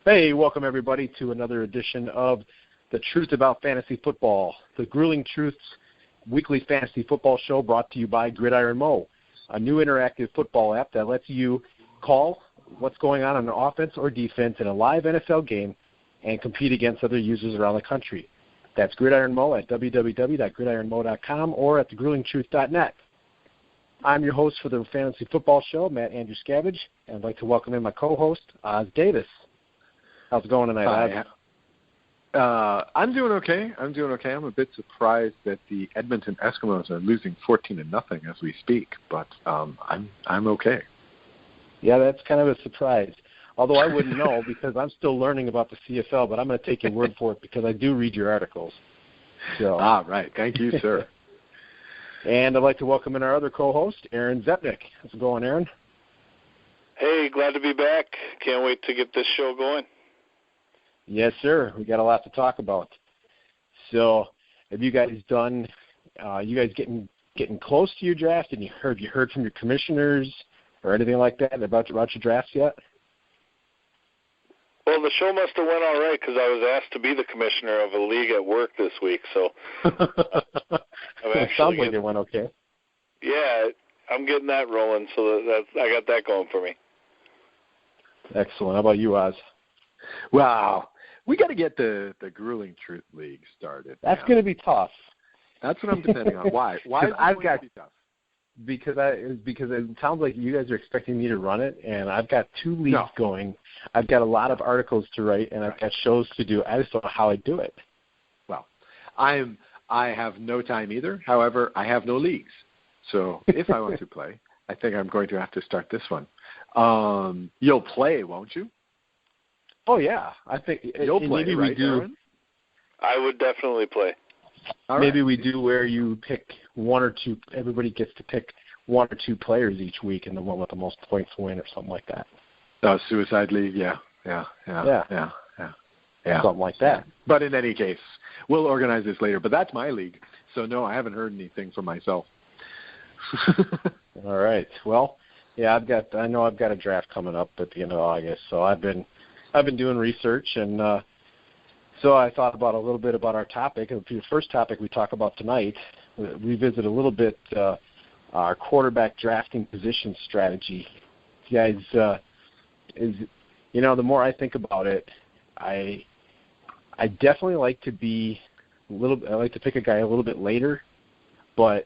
Hey, welcome everybody to another edition of The Truth About Fantasy Football, the Grueling Truths weekly fantasy football show brought to you by Gridiron Mo, a new interactive football app that lets you call what's going on the offense or defense in a live NFL game and compete against other users around the country. That's Gridiron Mo at www.gridironmo.com or at thegruelingtruth.net. I'm your host for the Fantasy Football Show, Matt Andruscavage, and I'd like to welcome in my co-host, Oz Davis. How's it going tonight, Oz? I'm doing okay. I'm a bit surprised that the Edmonton Eskimos are losing 14-0 as we speak, but I'm okay. Yeah, that's kind of a surprise. Although I wouldn't know because I'm still learning about the CFL, but I'm going to take your word for it because I do read your articles. So. Right. Thank you, sir. And I'd like to welcome in our other co-host, Aaron Zepnick. How's it going, Aaron? Hey, glad to be back. Can't wait to get this show going. Yes, sir. We got a lot to talk about. So, have you guys done? You guys getting close to your draft? And you heard from your commissioners or anything like that about your drafts yet? Well, the show must have went all right because I was asked to be the commissioner of a league at work this week. So, it sounds like it went okay. Yeah, I'm getting that rolling. So I got that going for me. Excellent. How about you, Oz? Wow. We got to get the Grueling Truth League started. That's going to be tough. That's what I'm depending on. Why? Why is it going to be tough? Because it sounds like you guys are expecting me to run it, and I've got 2 leagues going. I've got a lot of articles to write, and I've got shows to do. I just don't know how I do it. Well, I have no time either. However, I have no leagues. So if I want to play, I think I'm going to have to start this one. You'll play, won't you? Oh, yeah. I think you'll play, maybe right, we do. Aaron? I would definitely play. Maybe we do where you pick 1 or 2. Everybody gets to pick 1 or 2 players each week, and the one with the most points win, or something like that. Suicide League, yeah. Something like that. But in any case, we'll organize this later. But that's my league, so no, I haven't heard anything from myself. All right. Well, yeah, I know I've got a draft coming up at the end of August, so I've been doing research, and so I thought about a little bit about our topic. And for the first topic we talk about tonight, we visit a little bit our quarterback drafting position strategy. You guys, the more I think about it, I definitely like to be I like to pick a guy a little bit later, but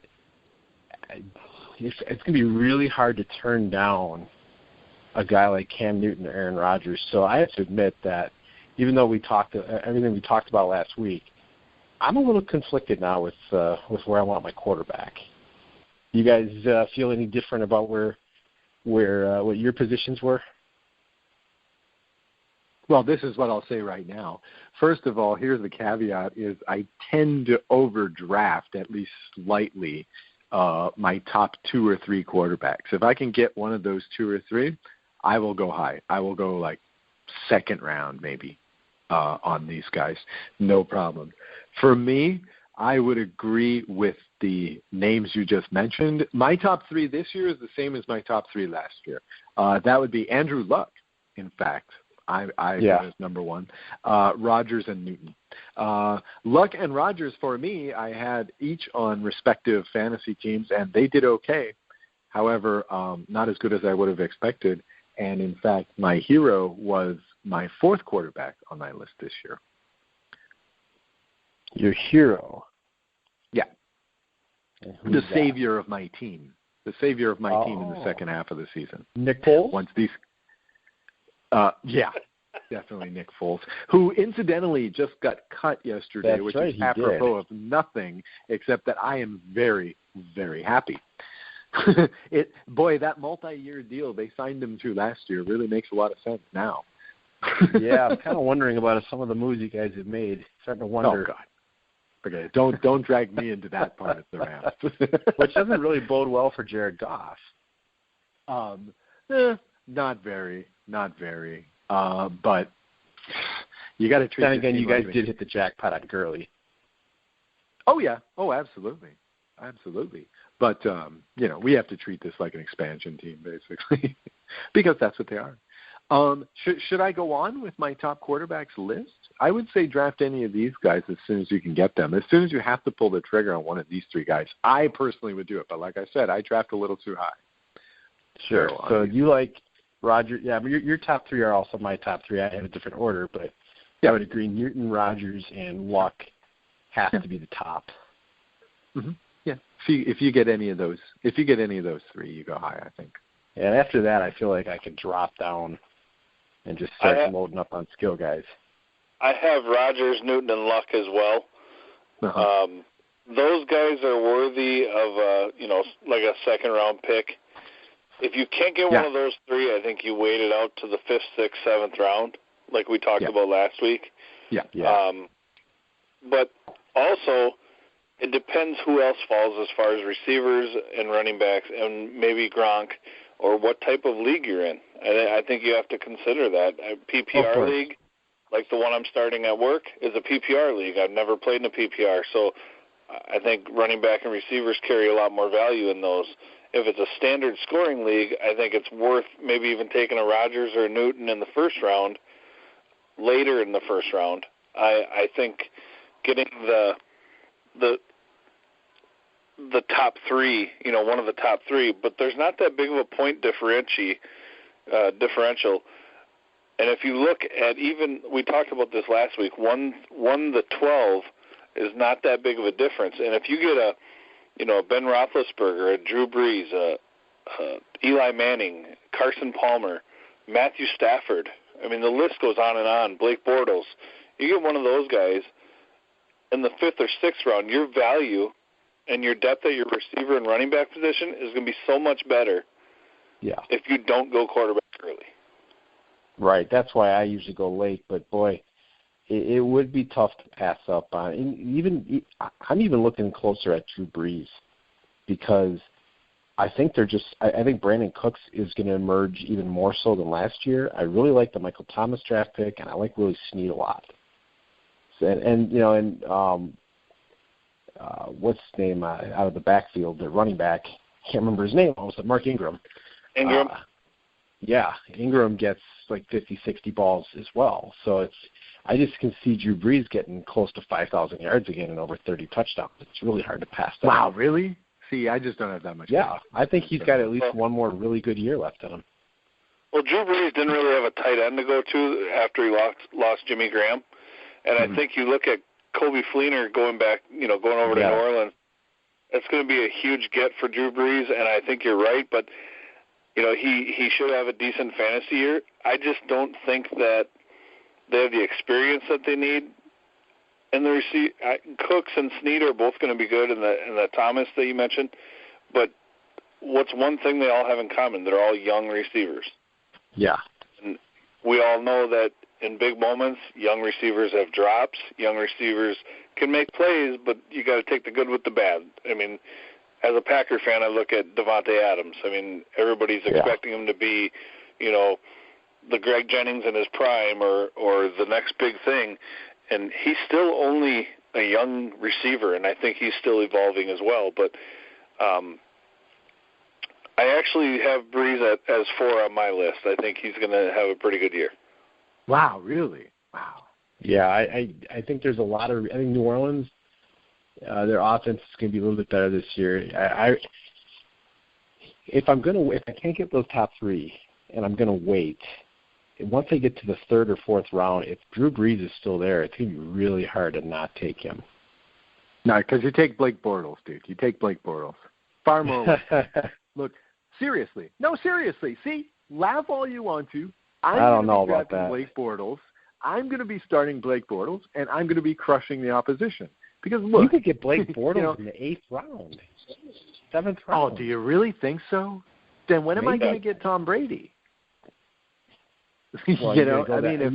it's going to be really hard to turn down a guy like Cam Newton or Aaron Rodgers. So I have to admit that even though everything we talked about last week, I'm a little conflicted now with where I want my quarterback. You guys feel any different about where what your positions were? Well, this is what I'll say right now. First of all, here's the caveat: is I tend to overdraft at least slightly my top 2 or 3 quarterbacks. If I can get one of those 2 or 3, I will go high. I will go like second round maybe on these guys. No problem. For me, I would agree with the names you just mentioned. My top 3 this year is the same as my top 3 last year. That would be Andrew Luck, in fact. I got as number 1. Rodgers and Newton. Luck and Rodgers, for me, I had each on respective fantasy teams, and they did okay. However, not as good as I would have expected. And, in fact, my hero was my 4th quarterback on my list this year. Your hero? Yeah. The savior of my team. The savior of my team in the second half of the season. Nick Foles? Yeah, definitely Nick Foles, who incidentally just got cut yesterday, That's which right, is apropos of nothing, except that I am very, very happy. That multi-year deal they signed him to last year really makes a lot of sense now. Yeah, I'm kind of wondering about some of the moves you guys have made. Starting to wonder. Oh, God. Okay, don't drag me into that part of the Rams. Which doesn't really bode well for Jared Goff. Not very. But you got to treat. Then again, you guys did hit the jackpot on Gurley. Oh yeah. Oh, absolutely. But we have to treat this like an expansion team, basically, because that's what they are. Should I go on with my top quarterbacks list? I would say draft any of these guys as soon as you can get them. As soon as you have to pull the trigger on one of these three guys, I personally would do it. But like I said, I draft a little too high. Sure. So you like Roger? Yeah, but your top three are also my top three. I have a different order, but I would agree. Newton, Rodgers, and Luck has to be the top. Mm-hmm. Yeah. If you get any of those, three, you go high, I think. And after that, I feel like I could drop down and just start loading up on skill guys. I have Rodgers, Newton, and Luck as well. Uh-huh. Those guys are worthy of like a second-round pick. If you can't get one of those three, I think you wait it out to the 5th, 6th, 7th round, like we talked about last week. Yeah. But also, it depends who else falls as far as receivers and running backs and maybe Gronk or what type of league you're in. I think you have to consider that. A PPR league, like the one I'm starting at work, is a PPR league. I've never played in a PPR, so I think running back and receivers carry a lot more value in those. If it's a standard scoring league, I think it's worth maybe even taking a Rodgers or a Newton in the first round, later in the first round. I think getting the top three, one of the top three, but there's not that big of a point differential. And if you look at we talked about this last week, 1 to 12 is not that big of a difference. And if you get a Ben Roethlisberger, a Drew Brees, Eli Manning, Carson Palmer, Matthew Stafford, I mean, the list goes on and on, Blake Bortles, you get one of those guys in the 5th or 6th round, your value and your depth at your receiver and running back position is going to be so much better if you don't go quarterback early. Right. That's why I usually go late. But, boy, it would be tough to pass up on. And I'm even looking closer at Drew Brees because I think I think Brandon Cooks is going to emerge even more so than last year. I really like the Michael Thomas draft pick, and I like Willie Snead a lot. What's his name out of the backfield, the running back? Can't remember his name. Almost Mark Ingram. Ingram gets like 50, 60 balls as well. So I just can see Drew Brees getting close to 5,000 yards again and over 30 touchdowns. It's really hard to pass that. Wow, really? See, I just don't have that much. Yeah, I think he's got at least one more really good year left in him. Well, Drew Brees didn't really have a tight end to go to after he lost Jimmy Graham. And I think you look at Kobe Fleener going over to New Orleans, it's going to be a huge get for Drew Brees, and I think you're right, but he should have a decent fantasy year. I just don't think that they have the experience that they need. And Cooks and Snead are both going to be good, and the Thomas that you mentioned. But what's one thing they all have in common? They're all young receivers. Yeah. And we all know that in big moments, young receivers have drops. Young receivers can make plays, but you got to take the good with the bad. I mean, as a Packer fan, I look at Devontae Adams. I mean, everybody's expecting him to be, the Greg Jennings in his prime or the next big thing, and he's still only a young receiver, and I think he's still evolving as well. But I actually have Brees as 4 on my list. I think he's going to have a pretty good year. Wow, really? Wow. Yeah, I think there's a lot of – I think New Orleans, their offense is going to be a little bit better this year. If I can't get those top three and I'm going to wait, once I get to the 3rd or 4th round, if Drew Brees is still there, it's going to be really hard to not take him. No, because you take Blake Bortles, dude. You take Blake Bortles. Far more. Look, seriously. No, seriously. See, laugh all you want to. I don't know about that. Blake Bortles. I'm going to be starting Blake Bortles, and I'm going to be crushing the opposition. Because, look. You could get Blake Bortles in the 8th round, 7th round. Oh, do you really think so? Then when am I going to get Tom Brady? Well, I mean, if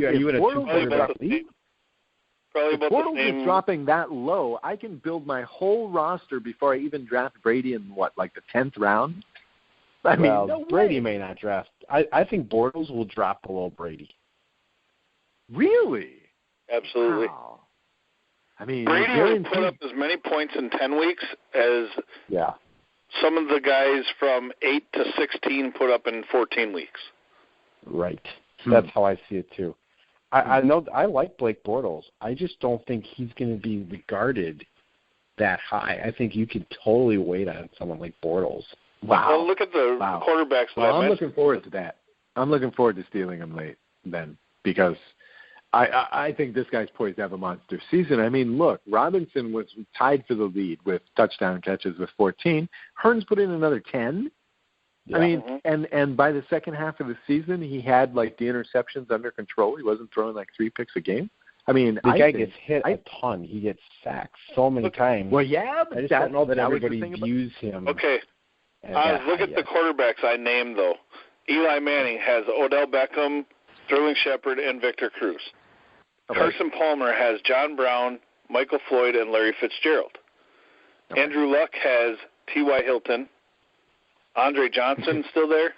Bortles is dropping that low, I can build my whole roster before I even draft Brady in, like the 10th round? No Brady may not draft. I think Bortles will drop below Brady. Really? Absolutely. Wow. I mean, Brady will put up as many points in 10 weeks as some of the guys from 8 to 16 put up in 14 weeks. Right. That's how I see it too. I know I like Blake Bortles. I just don't think he's going to be regarded that high. I think you could totally wait on someone like Bortles. Wow. Well, look at the quarterbacks. Well, I'm looking forward to that. I'm looking forward to stealing him late then, because I think this guy's poised to have a monster season. I mean, look, Robinson was tied for the lead with touchdown catches with 14. Hearns put in another 10. Yeah. I mean, and by the second half of the season, he had, like, the interceptions under control. He wasn't throwing, like, 3 picks a game. I mean, the guy gets hit a ton. He gets sacked so many times. Well, yeah, but I just don't know that everybody views him. Okay. Look at the quarterbacks I named, though. Eli Manning has Odell Beckham, Sterling Shepard, and Victor Cruz. Okay. Carson Palmer has John Brown, Michael Floyd, and Larry Fitzgerald. Okay. Andrew Luck has T.Y. Hilton. Andre Johnson still there?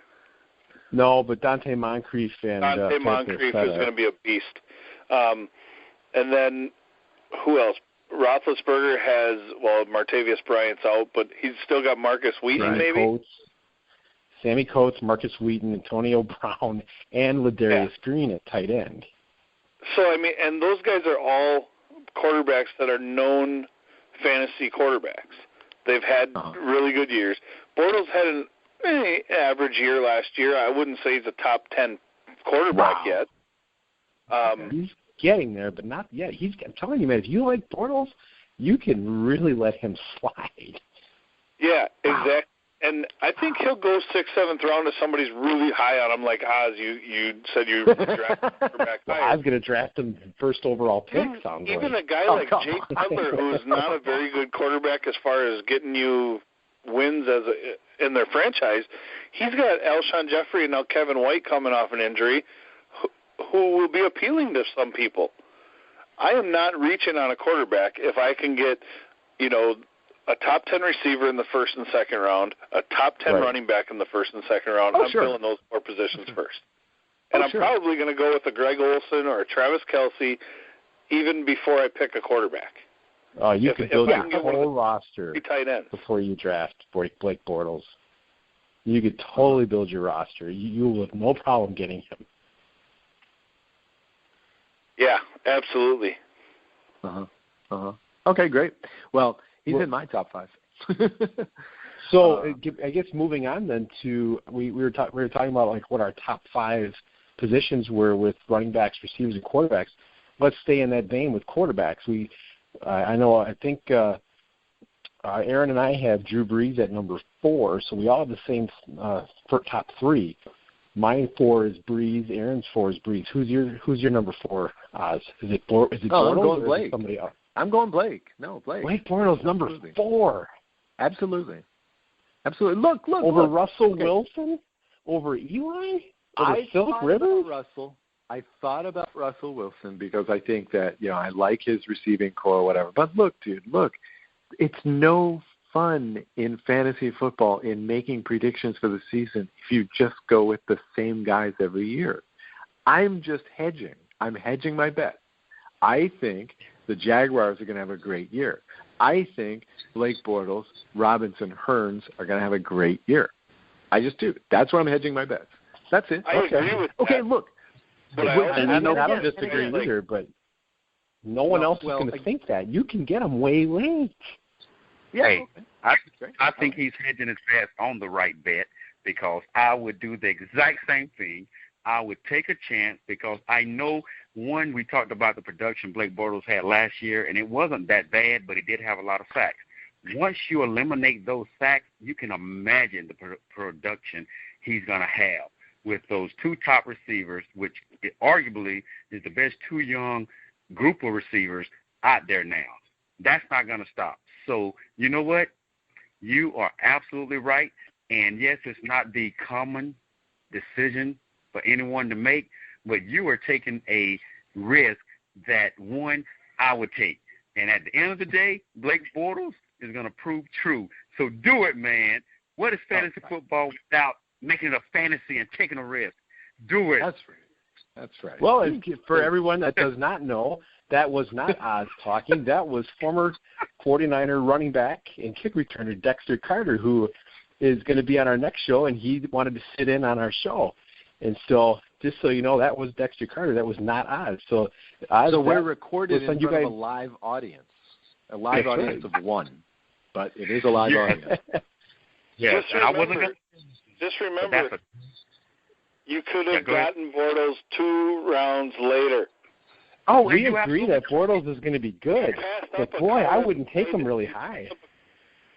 No, but Dante Moncrief and Dante Moncrief is going to be a beast. And then who else? Roethlisberger has, Martavius Bryant's out, but he's still got Marcus Wheaton, maybe? Sammy Coates, Marcus Wheaton, Antonio Brown, and Ladarius Green at tight end. So, I mean, and those guys are all quarterbacks that are known fantasy quarterbacks. They've had really good years. Bortles had an average year last year. I wouldn't say he's a top 10 quarterback yet. He's getting there, but not yet. I'm telling you, man, if you like Bortles, you can really let him slide. Yeah, exactly. And I think he'll go 6th, 7th round if somebody's really high on him, like Oz. You said you drafted quarterback high. I was going to draft him first overall pick. Even a guy like Jake Cutler, who's not a very good quarterback as far as getting you wins in their franchise, he's got Alshon Jeffrey and now Kevin White coming off an injury, who will be appealing to some people. I am not reaching on a quarterback if I can get, a top 10 receiver in the first and second round, a top 10 running back in the first and second round. I'm filling those 4 positions first. And I'm probably going to go with a Greg Olsen or a Travis Kelce even before I pick a quarterback. You could build your whole roster tight ends before you draft Blake Bortles. You could totally build your roster. You will have no problem getting him. Yeah, absolutely. Okay, great. Well, he's in my top 5. So I guess moving on then to we were talking about like what our top 5 positions were with running backs, receivers, and quarterbacks. Let's stay in that vein with quarterbacks. I think Aaron and I have Drew Brees at number 4, so we all have the same top 3. Mine 4 is Brees. Aaron's 4 is Brees. Who's your number 4, Oz? Is it Bortles? I'm going Blake. Or is it somebody else? I'm going Blake. No, Blake. Blake Bortles, number 4. Absolutely. Look. Over Russell Wilson? Over Eli? Over Philip Rivers? I thought about Russell Wilson because I think that, I like his receiving core or whatever. But look, dude, it's no fun in fantasy football in making predictions for the season if you just go with the same guys every year. I'm just hedging. I'm hedging my bet. I think the Jaguars are going to have a great year. I think Blake Bortles, Robinson, Hearns are going to have a great year. I just do. That's where I'm hedging my bets. That's it. I agree with that. Okay, look. But I don't disagree either, but no one else is going to think that. You can get them way late. Yeah. Hey, I think he's hedging his bets on the right bet because I would do the exact same thing. I would take a chance because I know, one, we talked about the production Blake Bortles had last year, and it wasn't that bad, but he did have a lot of sacks. Once you eliminate those sacks, you can imagine the production he's going to have with those 2 top receivers, which arguably is the best 2 young group of receivers out there now. That's not going to stop. So, you know what? You are absolutely right. And, yes, it's not the common decision for anyone to make, but you are taking a risk that, one, I would take. And at the end of the day, Blake Bortles is going to prove true. So do it, man. What is fantasy football without making it a fantasy and taking a risk? Do it. That's right. Well, for everyone that does not know, that was not Oz talking. That was former 49er running back and kick returner Dexter Carter, who is going to be on our next show, and he wanted to sit in on our show. And so just so you know, that was Dexter Carter. That was not Oz. So we're recorded in front of a live audience. A live audience of one. But it is a live audience. Yes, just remember, you could have gotten Bortles 2 rounds later. Oh, we agree that Bortles is going to be good. But, boy, I wouldn't take him really high.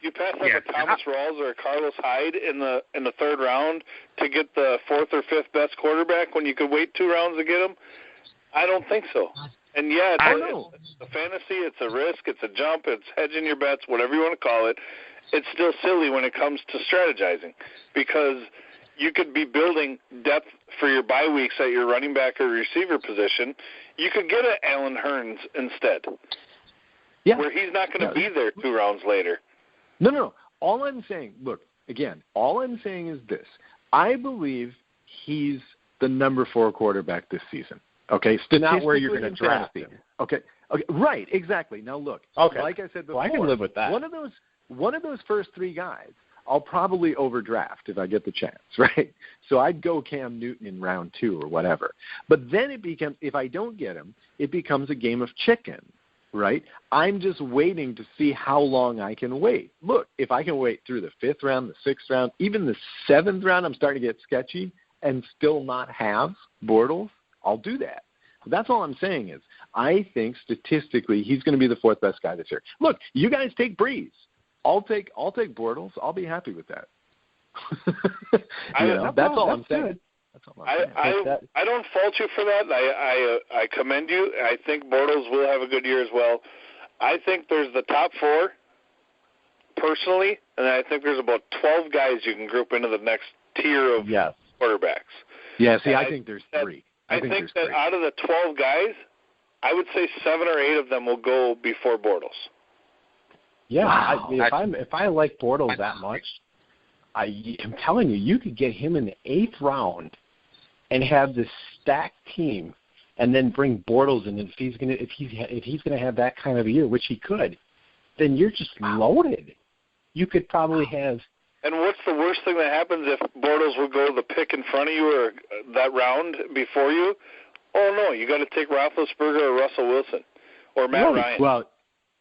You passed up a Thomas Rawls or a Carlos Hyde in the 3rd round to get the 4th or 5th best quarterback when you could wait 2 rounds to get him? I don't think so. And, yeah, it's a fantasy, it's a risk, it's a jump, it's hedging your bets, whatever you want to call it. It's still silly when it comes to strategizing because you could be building depth for your bye weeks at your running back or receiver position. You could get an Allen Hurns instead, where he's not going to be there 2 rounds later. No. All I'm saying, all I'm saying is this. I believe he's the number 4 quarterback this season. Okay, not where you're going to draft him. Okay, right, exactly. Now look, like I said before, I can live with that. One of those first 3 guys, I'll probably overdraft if I get the chance, right? So I'd go Cam Newton in round 2 or whatever. But then it becomes, if I don't get him, it becomes a game of chicken, right? I'm just waiting to see how long I can wait. Look, if I can wait through the 5th round, the 6th round, even the 7th round, I'm starting to get sketchy and still not have Bortles, I'll do that. That's all I'm saying is I think statistically he's going to be the 4th best guy this year. Look, you guys take Breeze. I'll take Bortles. I'll be happy with that. That's all I'm saying. I don't fault you for that. I commend you. I think Bortles will have a good year as well. I think there's the top 4 personally, and I think there's about 12 guys you can group into the next tier of quarterbacks. Yeah, see, I think there's 3. I think that out of the 12 guys, I would say 7 or 8 of them will go before Bortles. Yeah, wow. If I like Bortles that much, I'm telling you, you could get him in the 8th round and have this stacked team, and then bring Bortles in. If he's gonna have that kind of a year, which he could, then you're just loaded. You could probably have. And what's the worst thing that happens if Bortles would go the pick in front of you or that round before you? Oh, no, you got to take Roethlisberger or Russell Wilson or Matt Ryan. Well,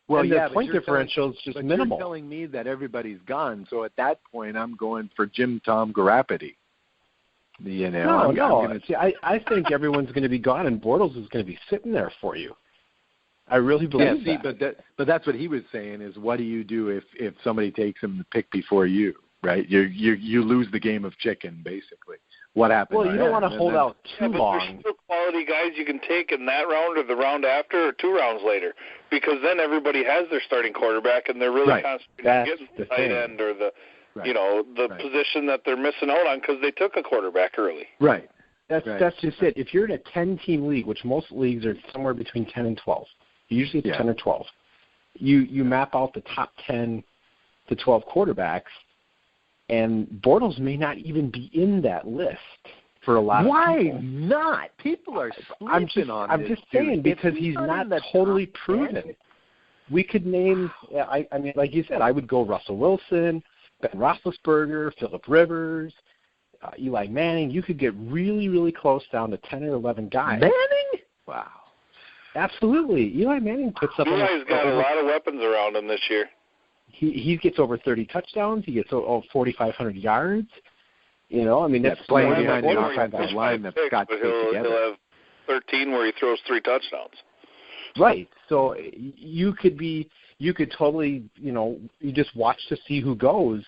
the point differential is just minimal. You're telling me that everybody's gone, so at that point I'm going for Jim Tom Garapity. No. See, I think everyone's going to be gone, and Bortles is going to be sitting there for you. I really believe that. But that's what he was saying is, what do you do if somebody takes him the pick before you? Right, you lose the game of chicken, basically. What happens? Well, you don't want to hold out too long. There's still quality guys you can take in that round or the round after or 2 rounds later, because then everybody has their starting quarterback and they're really concentrating on getting the tight end or the position that they're missing out on because they took a quarterback early. Right. That's just it. If you're in a 10-team league, which most leagues are somewhere between 10 and 12, usually it's 10 or 12, you map out the top 10 to 12 quarterbacks. And Bortles may not even be in that list for a lot of people. Why not? People are sleeping on I'm just saying because he's not totally proven. We could name, I mean, like you said, I would go Russell Wilson, Ben Roethlisberger, Phillip Rivers, Eli Manning. You could get really, really close down to 10 or 11 guys. Manning? Wow. Absolutely. Eli Manning puts up. Eli's got a lot of weapons around him this year. He gets over 30 touchdowns. He gets 4,500 yards. I mean, that's playing behind the offensive line that's got to fit together. He'll have 13 where he throws 3 touchdowns. Right. So you could totally, you just watch to see who goes.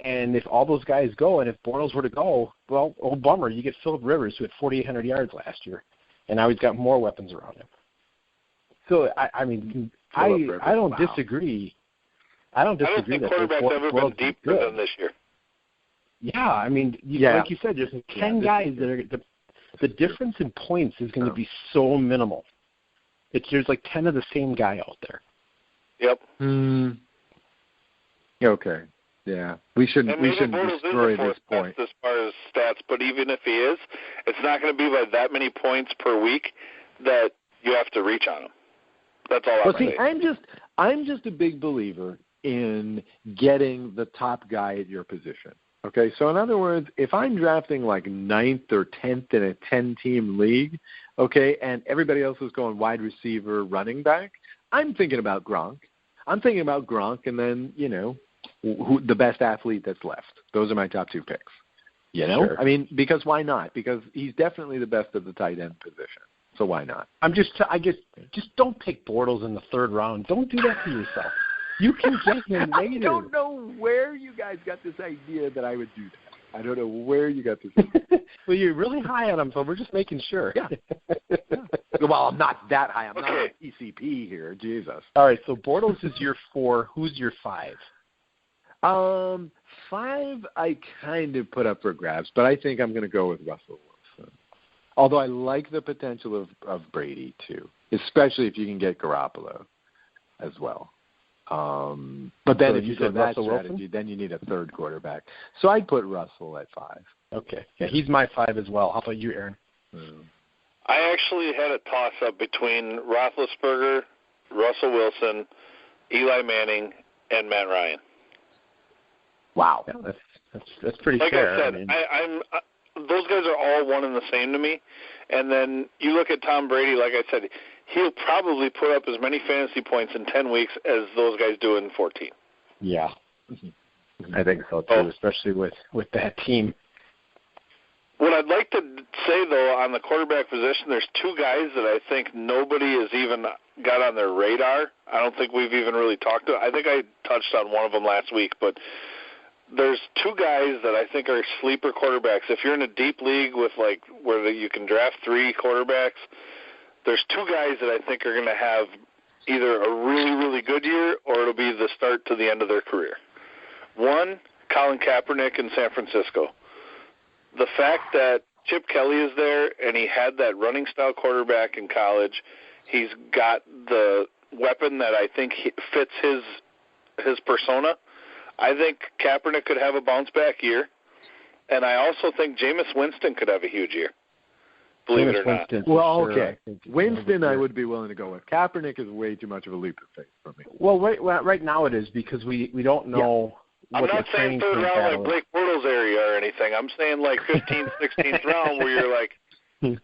And if all those guys go, and if Bortles were to go, well, bummer. You get Phillip Rivers, who had 4,800 yards last year, and now he's got more weapons around him. So, I don't disagree. I don't think quarterbacks ever been deeper than this year. Yeah, I mean, like you said, there's 10 guys that are the difference in points is going to be so minimal. There's like 10 of the same guy out there. Yep. Okay. Yeah. We shouldn't destroy this point as far as stats, but even if he is, it's not going to be by that many points per week that you have to reach on him. That's all I'm saying. I'm just a big believer in getting the top guy at your position. Okay, so in other words, if I'm drafting like 9th or 10th in a 10-team league, okay, and everybody else is going wide receiver, running back, I'm thinking about Gronk. I'm thinking about Gronk and then, who the best athlete that's left. Those are my top 2 picks. Sure. I mean, because why not? Because he's definitely the best at the tight end position. So why not? Just don't pick Bortles in the 3rd round. Don't do that to yourself. You can get him later. I don't know where you guys got this idea that I would do that. I don't know where you got this idea. Well, you're really high on him, so we're just making sure. Yeah. Well, I'm not that high. I'm not an ECP here. Jesus. All right, so Bortles is your 4. Who's your 5? 5, I kind of put up for grabs, but I think I'm going to go with Russell Wilson. Although I like the potential of Brady, too, especially if you can get Garoppolo as well. But then if you go that strategy, then you need a 3rd quarterback. So I'd put Russell at 5. Okay. Yeah, he's my 5 as well. How about you, Aaron? I actually had a toss-up between Roethlisberger, Russell Wilson, Eli Manning, and Matt Ryan. Wow. Yeah, that's pretty like fair. Like I said, I'm those guys are all one and the same to me. And then you look at Tom Brady, like I said, he'll probably put up as many fantasy points in 10 weeks as those guys do in 14. Yeah. I think so, too, especially with that team. What I'd like to say, though, on the quarterback position, there's 2 guys that I think nobody has even got on their radar. I don't think we've even really talked to. I think I touched on one of them last week, but there's 2 guys that I think are sleeper quarterbacks. If you're in a deep league with where you can draft 3 quarterbacks, there's 2 guys that I think are going to have either a really, really good year or it'll be the start to the end of their career. One, Colin Kaepernick in San Francisco. The fact that Chip Kelly is there and he had that running style quarterback in college, he's got the weapon that I think fits his persona. I think Kaepernick could have a bounce-back year, and I also think Jameis Winston could have a huge year, believe it or not. Well, okay. Winston I would be willing to go with. Kaepernick is way too much of a leap of faith for me. Well, right now it is because we don't know what I'm not saying 3rd round like Blake Bortles area or anything. I'm saying like 15th, 16th round where you're like, who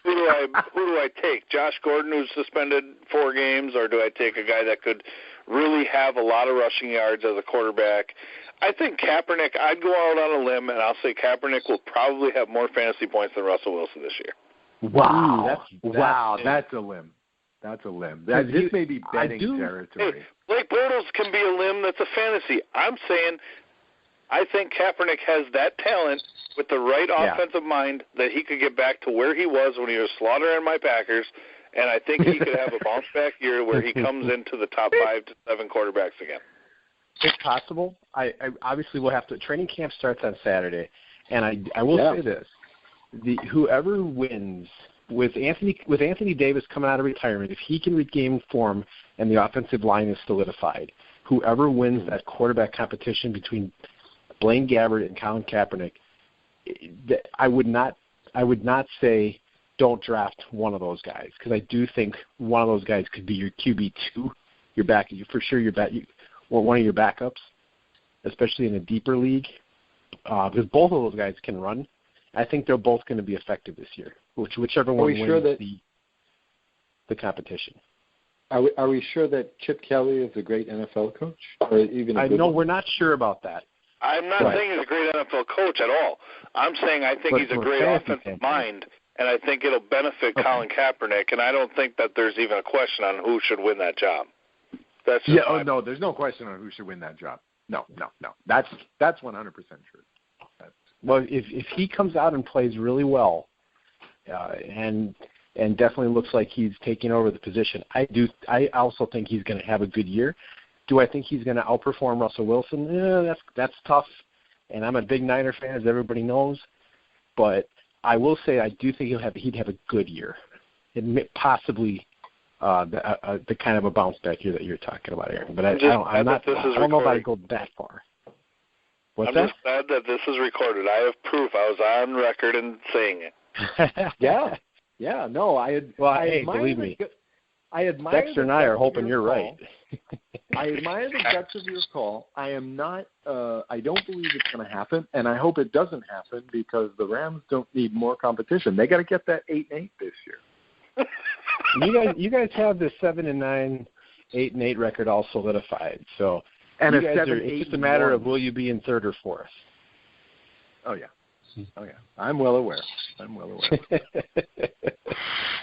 do I take? Josh Gordon, who's suspended 4 games, or do I take a guy that could really have a lot of rushing yards as a quarterback? I think Kaepernick, I'd go out on a limb, and I'll say Kaepernick will probably have more fantasy points than Russell Wilson this year. Wow. That's a limb. That's a limb. This may be betting territory. Hey, Blake Bortles can be a limb that's a fantasy. I'm saying I think Kaepernick has that talent with the right offensive mind that he could get back to where he was when he was slaughtering my Packers, and I think he could have a bounce-back year where he comes into the top 5 to 7 quarterbacks again. It's possible. I obviously will have to. Training camp starts on Saturday, and I will say this: whoever wins with Anthony Davis coming out of retirement, if he can regain form and the offensive line is solidified, whoever wins that quarterback competition between Blaine Gabbert and Colin Kaepernick, I would not say don't draft one of those guys, because I do think one of those guys could be your QB2, your back, for sure or one of your backups, especially in a deeper league, because both of those guys can run. I think they're both going to be effective this year, whichever one wins the competition. Are we sure that Chip Kelly is a great NFL coach? Or even we're not sure about that. I'm not saying he's a great NFL coach at all. I'm saying I think he's a great offensive mind, and I think it'll benefit Colin Kaepernick, and I don't think that there's even a question on who should win that job. That's just no, there's no question on who should win that job. No. That's 100% true. Well, if he comes out and plays really well, and definitely looks like he's taking over the position, I also think he's going to have a good year. Do I think he's going to outperform Russell Wilson? That's tough, and I'm a big Niner fan, as everybody knows. But I will say I do think he'd have a good year, and possibly the kind of a bounce back year that you're talking about, Aaron. But I don't know if I'd go that far. I'm just glad that this is recorded. I have proof. I was on record in saying it. Yeah. No, I believe me. I admire Dexter and I are hoping you're right. I admire the guts of your call. I am not. I don't believe it's going to happen, and I hope it doesn't happen because the Rams don't need more competition. They got to get that 8-8 this year. You guys have the 7-9, 8-8 record all solidified. So and it's just a matter of will you be in third or fourth. Oh yeah. I'm well aware.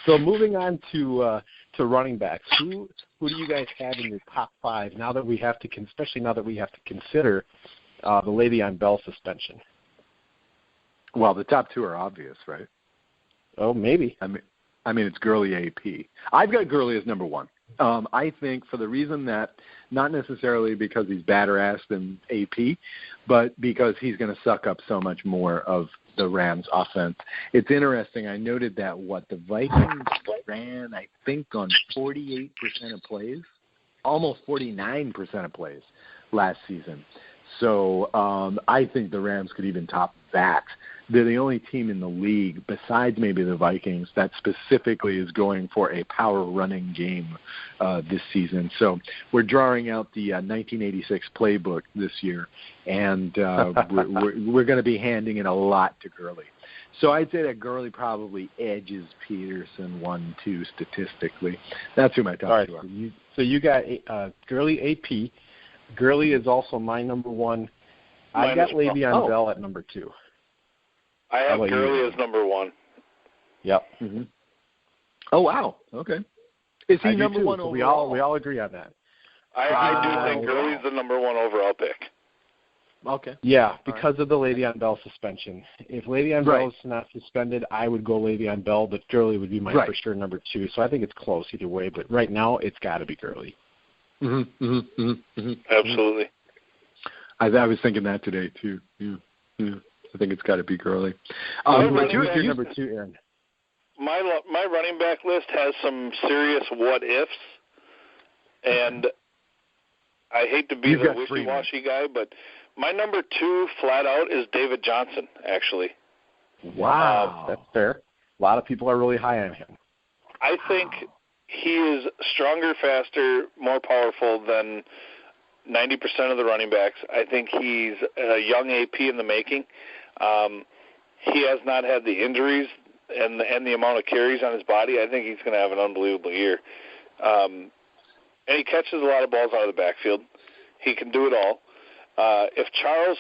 So moving on to running backs, who do you guys have in your top five now that we have to, especially now that we have to consider the Le'Veon Bell suspension? Well, the top two are obvious, right? Oh, maybe. I mean, it's Gurley AP. I've got Gurley as number one. I think for the reason that not necessarily because he's badder ass than AP, but because he's going to suck up so much more of the Rams' offense. It's interesting. I noted that the Vikings ran, I think, on 48% of plays, almost 49% of plays last season. So I think the Rams could even top that. They're the only team in the league, besides maybe the Vikings, that specifically is going for a power running game this season. So we're drawing out the 1986 playbook this year, and we're going to be handing it a lot to Gurley. So I'd say that Gurley probably edges Peterson 1-2 statistically. That's who my top two are. So you got Gurley AP. Gurley is also my number one. I got Le'Veon Bell at number two. I have Gurley as number one. Yep. Mm-hmm. Oh, wow. Okay. Is he number one overall? We all agree on that. I do think Gurley's the number one overall pick. Okay. Yeah, because of the Le'Veon Bell suspension. If Le'Veon Bell is not suspended, I would go Le'Veon Bell, but Gurley would be my for sure number two. So I think it's close either way, but right now it's got to be Gurley. Mm-hmm, mm-hmm, mm-hmm, mm-hmm. Absolutely. I was thinking that today too. Yeah. I think it's got to be Gurley. Who's your number two, Aaron? My running back list has some serious what ifs, and I hate to be the wishy-washy guy, but my number two flat out is David Johnson, actually. Wow, that's fair. A lot of people are really high on him. I think he is stronger, faster, more powerful than 90% of the running backs. I think he's a young AP in the making. He has not had the injuries and the amount of carries on his body. I think he's going to have an unbelievable year. And he catches a lot of balls out of the backfield. He can do it all. If Charles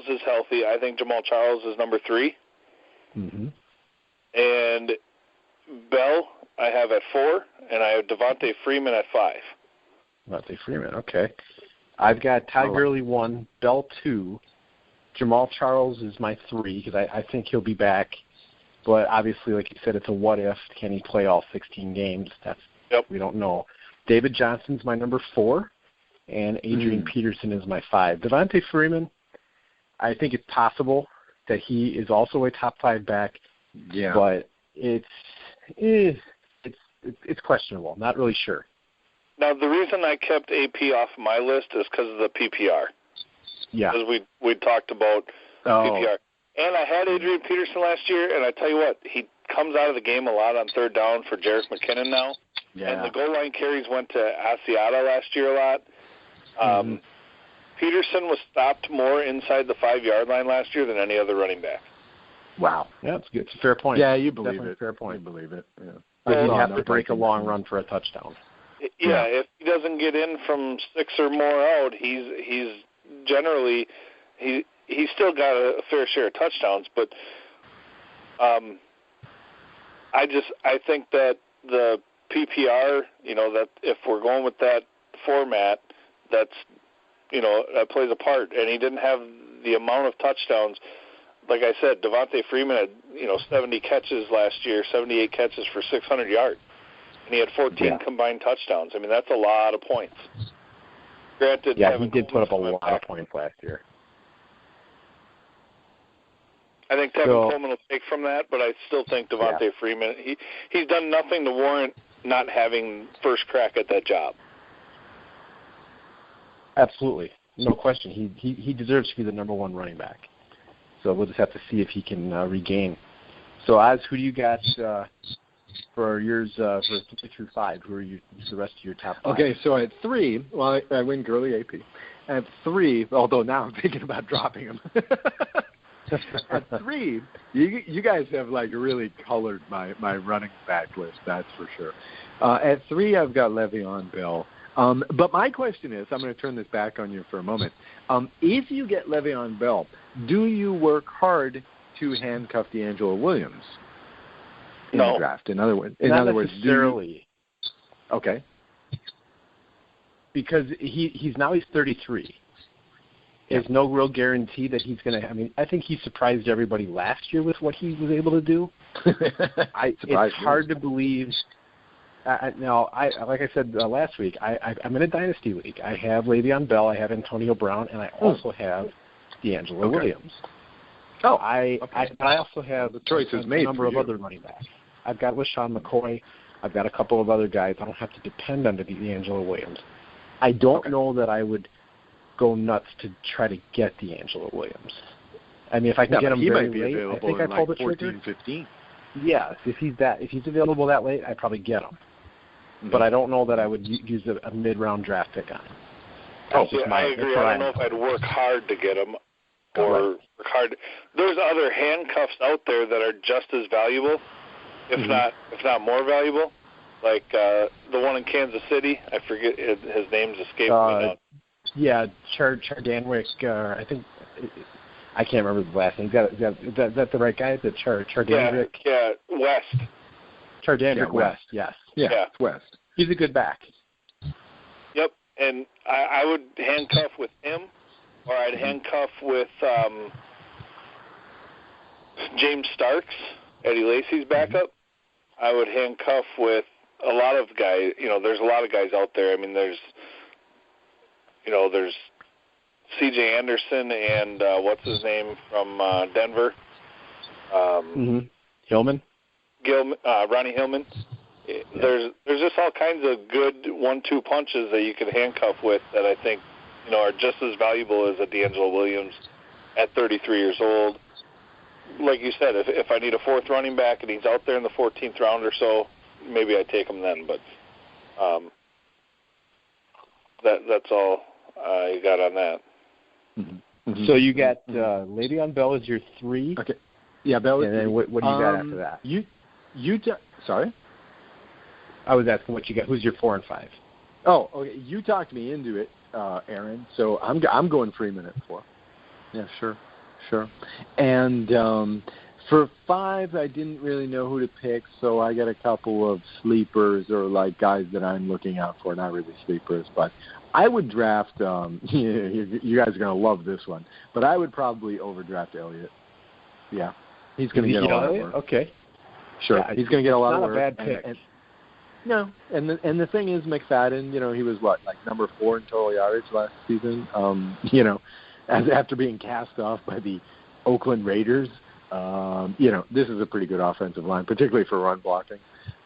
is healthy, I think Jamal Charles is number three. Mm-hmm. And Bell I have at 4, and I have Devontae Freeman at 5. Devontae Freeman, okay. I've got Ty Gurley 1, Bell 2. Jamal Charles is my 3 because I think he'll be back. But obviously, like you said, it's a what if. Can he play all 16 games? We don't know. David Johnson's my number 4, and Adrian Peterson is my 5. Devontae Freeman, I think it's possible that he is also a top 5 back. Yeah. But it's questionable. Not really sure. Now, the reason I kept AP off my list is because of the PPR. Yeah. Because we talked about PPR. And I had Adrian Peterson last year, and I tell you what, he comes out of the game a lot on third down for Jerick McKinnon now. Yeah. And the goal line carries went to Asiata last year a lot. Peterson was stopped more inside the 5-yard line last year than any other running back. Wow. Yeah, that's good. It's a fair point. Yeah, you believe Definitely it. Fair point. You believe it. Yeah. But he'd have to break a long run for a touchdown. Yeah, if he doesn't get in from 6 or more out, he's generally he's still got a fair share of touchdowns. But I think that the PPR, that if we're going with that format, that plays a part. And he didn't have the amount of touchdowns. Like I said, Devontae Freeman had 70 catches last year, 78 catches for 600 yards, and he had 14 combined touchdowns. I mean, that's a lot of points. Granted, he did put up a lot of points last year. I think Tevin Coleman will take from that, but I still think Devontae Freeman, he's done nothing to warrant not having first crack at that job. Absolutely. No question. He deserves to be the number 1 running back. So we'll just have to see if he can regain. So, Oz, who do you got for yours for 3 through 5. Who are the rest of your top 5? Okay, so at 3, well, I win Gurley AP. At 3, although now I'm thinking about dropping him. At 3, you guys have like really colored my running back list. That's for sure. At 3, I've got Le'Veon Bell. But my question is, I'm going to turn this back on you for a moment. If you get Le'Veon Bell, do you work hard to handcuff D'Angelo Williams in the draft? In other words, not necessarily. Okay. Because he's 33. There's no real guarantee that he's going to. I mean, I think he surprised everybody last year with what he was able to do. It's hard to believe. Now, like I said last week, I'm in a dynasty league. I have Le'Veon Bell, I have Antonio Brown, and I also have D'Angelo Williams. Oh, I also have the choices a made number of other running backs. I've got LaShawn McCoy. I've got a couple of other guys. I don't have to depend on D'Angelo Williams. I don't know that I would go nuts to try to get D'Angelo Williams. I mean, if I can get him very late, I think I pull the trigger. 15. Yes, if he's available that late, I'd probably get him. Mm-hmm. But I don't know that I would use a mid-round draft pick on him. I agree. I don't know if I'd work hard to get him or work hard. There's other handcuffs out there that are just as valuable, if not more valuable. Like the one in Kansas City, I forget his name's escaping me now. Yeah, Chardanwick. I think I can't remember the last name. Is that the right guy? The Chardandrick? Yeah, West. Chardandrick West. Yes. Yeah, West. He's a good back. Yep, and I would handcuff with him, or I'd handcuff with James Starks, Eddie Lacy's backup. I would handcuff with a lot of guys. There's a lot of guys out there. I mean, there's C.J. Anderson and what's his name from Denver? Hillman? Ronnie Hillman. Yeah. There's just all kinds of good 1-2 punches that you could handcuff with that I think are just as valuable as a D'Angelo Williams at 33 years old. Like you said, if I need a fourth running back and he's out there in the 14th round or so, maybe I take him then. But that's all I got on that. Mm-hmm. So you got Le'Veon Bell as your 3. Okay. Yeah, Bell. And then what do you got after that? Sorry? I was asking what you got. Who's your 4 and 5? Oh, okay. You talked me into it, Aaron. So I'm going Freeman at 4. Yeah, sure. And for 5, I didn't really know who to pick, so I got a couple of sleepers or like guys that I'm looking out for. Not really sleepers, but I would draft. You guys are gonna love this one, but I would probably overdraft Elliott. Yeah, he's gonna get a lot of work. Okay. Sure, yeah, he's going to get a lot of work. Not a bad pick. No, and the thing is, McFadden, he was number 4 in total yardage last season. After being cast off by the Oakland Raiders, this is a pretty good offensive line, particularly for run blocking.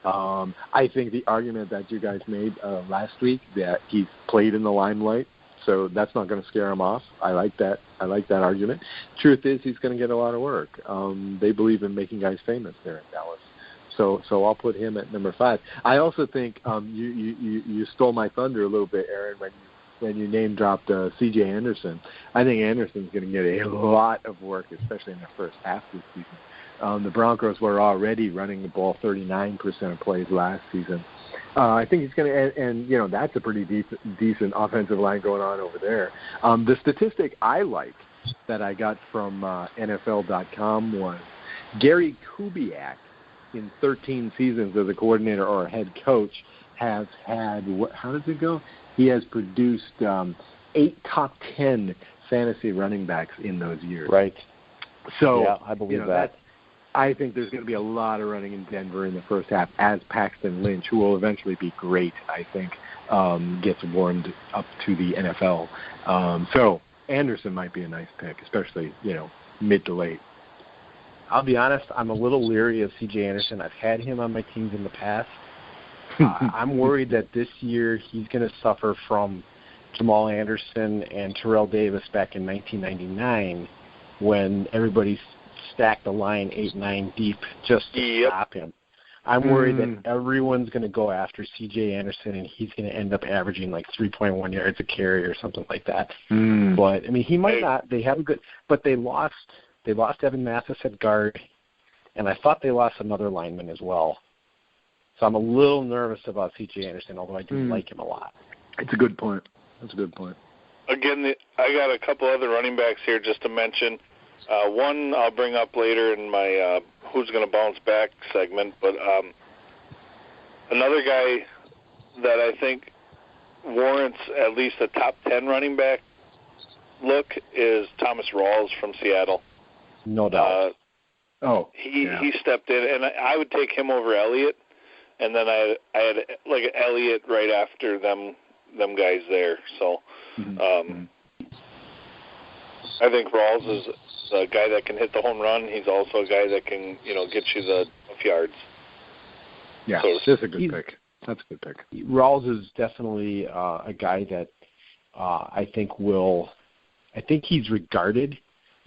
I think the argument that you guys made last week that he's played in the limelight, so that's not going to scare him off. I like that argument. Truth is, he's going to get a lot of work. They believe in making guys famous there in Dallas. So I'll put him at number 5. I also think you stole my thunder a little bit, Aaron, when you name dropped C.J. Anderson. I think Anderson's going to get a lot of work, especially in the first half of the season. The Broncos were already running the ball 39% of plays last season. I think he's going to, and that's a pretty decent offensive line going on over there. The statistic I like that I got from NFL.com was Gary Kubiak, in 13 seasons as a coordinator or a head coach, has had, how does it go? He has produced 8 top 10 fantasy running backs in those years. Right. So yeah, I believe that. I think there's going to be a lot of running in Denver in the first half as Paxton Lynch, who will eventually be great, I think, gets warmed up to the NFL. So Anderson might be a nice pick, especially, mid to late. I'll be honest, I'm a little leery of C.J. Anderson. I've had him on my teams in the past. I'm worried that this year he's going to suffer from Jamal Anderson and Terrell Davis back in 1999 when everybody stacked the line 8-9 deep just to stop him. I'm worried that everyone's going to go after C.J. Anderson, and he's going to end up averaging like 3.1 yards a carry or something like that. But I mean, he might not. They have a good, but they lost Evan Mathis at guard, and I thought they lost another lineman as well. So I'm a little nervous about C.J. Anderson, although I do like him a lot. It's a good point. That's a good point. Again, I got a couple other running backs here just to mention. One I'll bring up later in my Who's Going to Bounce Back segment, but another guy that I think warrants at least a top 10 running back look is Thomas Rawls from Seattle. No doubt. He stepped in, and I would take him over Elliott, and then I had like Elliott right after them guys there. So I think Rawls is a guy that can hit the home run. He's also a guy that can, get you the yards. Yeah, that's a good pick. That's a good pick. Rawls is definitely a guy that I think he's regarded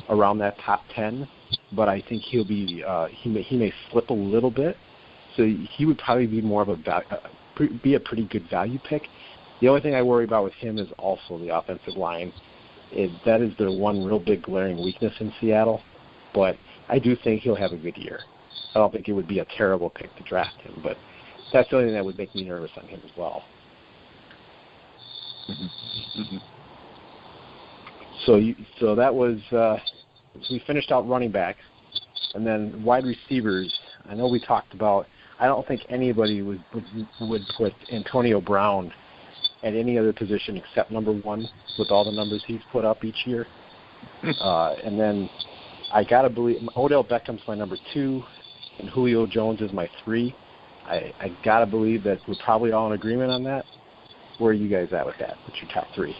around that top 10, but I think he'll be he may slip a little bit. So he would probably be more of a pretty good value pick. The only thing I worry about with him is also the offensive line. That is their one real big glaring weakness in Seattle. But I do think he'll have a good year. I don't think it would be a terrible pick to draft him, but that's the only thing that would make me nervous on him as well. So that was we finished out running back, and then wide receivers. I know we talked about. I don't think anybody would put Antonio Brown at any other position except number 1 with all the numbers he's put up each year. And then I gotta believe Odell Beckham's my number 2, and Julio Jones is my 3. I gotta believe that we're probably all in agreement on that. Where are you guys at with that? What's your top 3?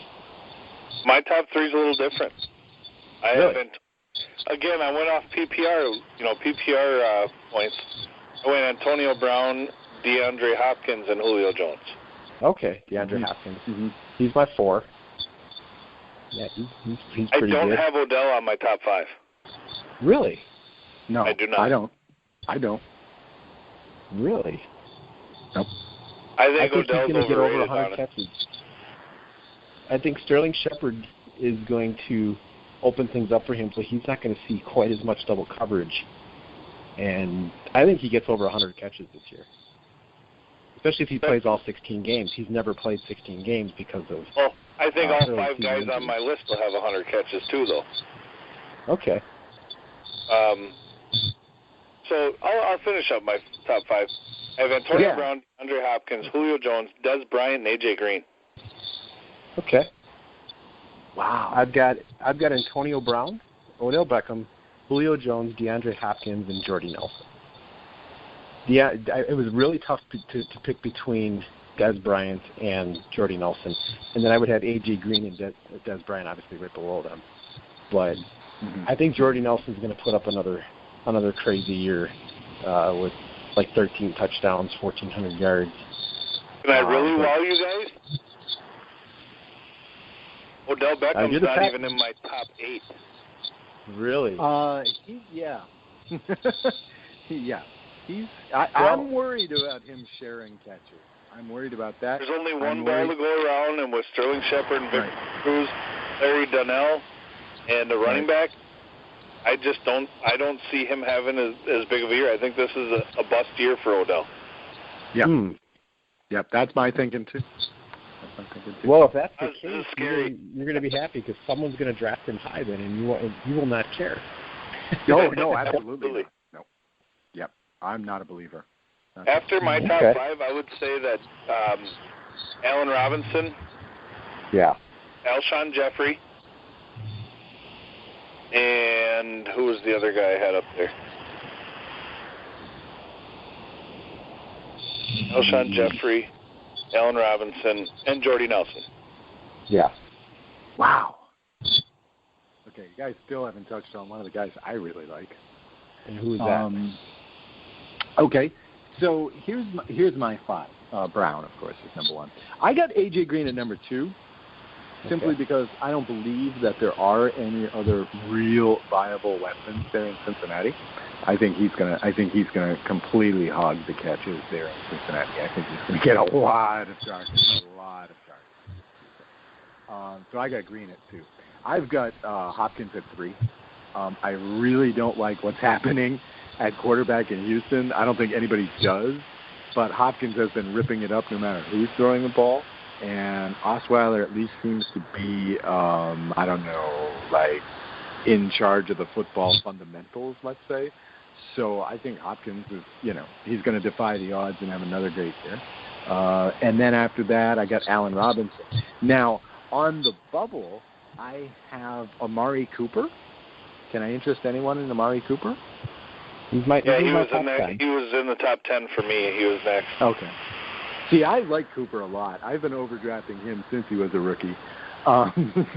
My top 3 is a little different. I really? haven't. Again, I went off PPR. PPR points. I went Antonio Brown, DeAndre Hopkins, and Julio Jones. Okay, DeAndre Hopkins. He's my 4. Yeah, he's pretty good. I don't have Odell on my top 5. Really? No, I do not. I don't. Really? Nope. I think he's Odell's going to get over 100 on catches. I think Sterling Shepard is going to open things up for him, so he's not going to see quite as much double coverage. And I think he gets over 100 catches this year, especially if he plays all 16 games. He's never played 16 games because of. Well, I think all 5 guys injuries. on my list will have 100 catches too, though. Okay. So I'll finish up my top 5. I have Antonio Brown, Andre Hopkins, Julio Jones, Dez Bryant, and A.J. Green. Okay. Wow. I've got Antonio Brown, Odell Beckham, Julio Jones, DeAndre Hopkins, and Jordy Nelson. Yeah, it was really tough to pick between Dez Bryant and Jordy Nelson, and then I would have A.J. Green and Dez Bryant obviously right below them. But I think Jordy Nelson's going to put up another crazy year with like 13 touchdowns, 1,400 yards. Can I really wow you guys? Odell Beckham's not even in my top 8. Really? Yeah. I'm worried about him sharing catches. I'm worried about that. There's only one ball to go around, and with Sterling Shepard and Vic Cruz, Larry Donnell, and the running back, I don't see him having as big of a year. I think this is a bust year for Odell. Yeah. Yep, that's my thinking too. Well, if that's the case, you're going to be happy because someone's going to draft him high then, and you will not care. No, absolutely. No. Yep, I'm not a believer. After my top 5, I would say that Allen Robinson, Alshon Jeffrey, and who was the other guy I had up there? Alshon Jeffrey, Allen Robinson, and Jordy Nelson. Yeah. Wow. Okay, you guys still haven't touched on one of the guys I really like. And who is that? Okay, so here's my 5. Brown, of course, is number 1. I got A.J. Green at number 2, simply because I don't believe that there are any other real viable weapons there in Cincinnati. I think he's gonna completely hog the catches there in Cincinnati. I think he's gonna get a lot of targets. So I got Green at 2. I've got Hopkins at 3. I really don't like what's happening at quarterback in Houston. I don't think anybody does, but Hopkins has been ripping it up no matter who's throwing the ball. And Osweiler at least seems to be, in charge of the football fundamentals, let's say. So I think Hopkins is, he's going to defy the odds and have another great year. And then after that, I got Allen Robinson. Now, on the bubble, I have Amari Cooper. Can I interest anyone in Amari Cooper? He was in the top 10 for me. He was next. Okay. See, I like Cooper a lot. I've been overdrafting him since he was a rookie.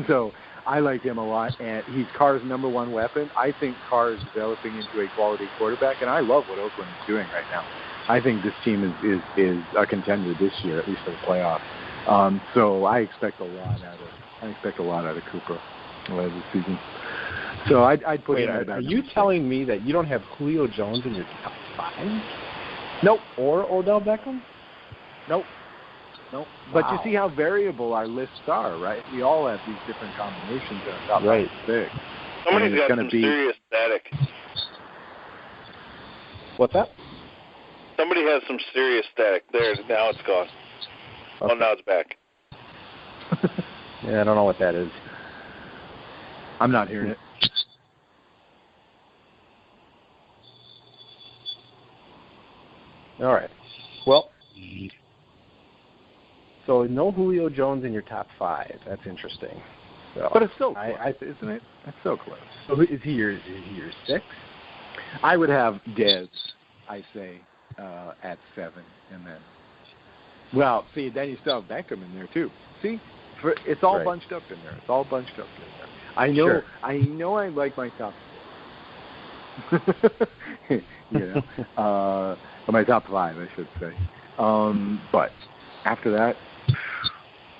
So I like him a lot, and he's Carr's number one weapon. I think Carr is developing into a quality quarterback, and I love what Oakland is doing right now. I think this team is a contender this year, at least for the playoffs. So I expect a lot out of Cooper this season. So I'd put him at. Are you telling me that you don't have Julio Jones in your top 5? Nope. Or Odell Beckham? Nope. Wow. But you see how variable our lists are, right? We all have these different combinations in our top 6. Somebody's got some serious static. What's that? Somebody has some serious static. There, now it's gone. Okay. Oh, now it's back. Yeah, I don't know what that is. I'm not hearing it. All right. Well, so no Julio Jones in your top 5. That's interesting. So but it's still close, isn't it? That's so close. So is he your 6? I would have Dez, I say, at 7, and then. Well, see, then you still have Beckham in there too. See, it's all bunched up in there. I know. Sure. I know. I like my top 4. My top 5, I should say. But after that,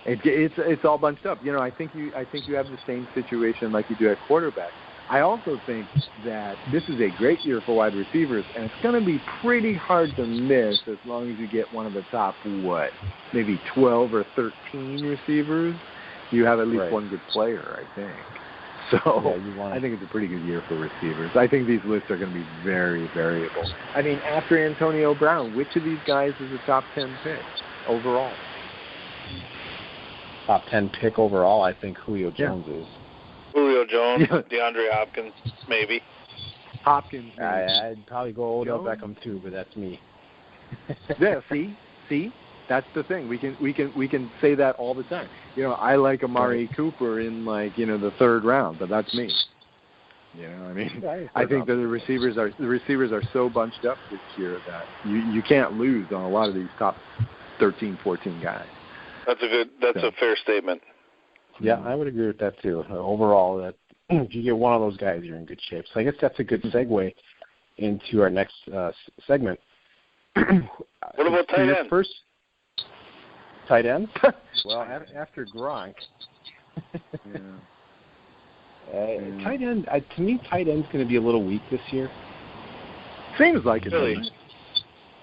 it's all bunched up. I think you have the same situation like you do at quarterback. I also think that this is a great year for wide receivers, and it's going to be pretty hard to miss as long as you get one of the top, maybe 12 or 13 receivers. You have at least one good player, I think. So I think it's a pretty good year for receivers. I think these lists are going to be very variable. I mean, after Antonio Brown, which of these guys is a top 10 pick overall? Top 10 pick overall, I think Julio Jones is. Julio Jones, DeAndre Hopkins, maybe. Hopkins. Maybe. I'd probably go Odell Beckham too, but that's me. Yeah, see, that's the thing. We can say that all the time. I like Amari Cooper in the 3rd round, but that's me. I think that the receivers are so bunched up this year that you can't lose on a lot of these top 13, 14 guys. That's a fair statement. Yeah, I would agree with that too. Overall, that if you get one of those guys, you're in good shape. So I guess that's a good segue into our next segment. What about tight end? First tight end? Well, after Gronk. Tight end. To me, tight end's going to be a little weak this year. Seems like it. Really?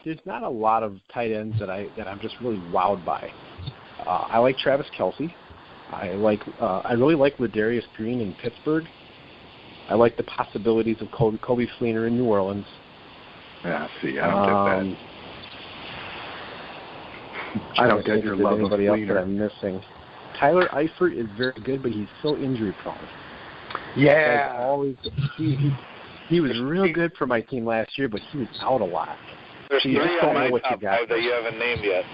There's not a lot of tight ends that I'm just really wowed by. I like Travis Kelce. I really like Ladarius Green in Pittsburgh. I like the possibilities of Kobe Fleener in New Orleans. Yeah, see, I don't get that. I don't get your love of Fleener. That I'm missing. Tyler Eifert is very good, but he's so injury prone. Yeah. He was real good for my team last year, but he was out a lot. There's 3 on my top 5 that you haven't named yet.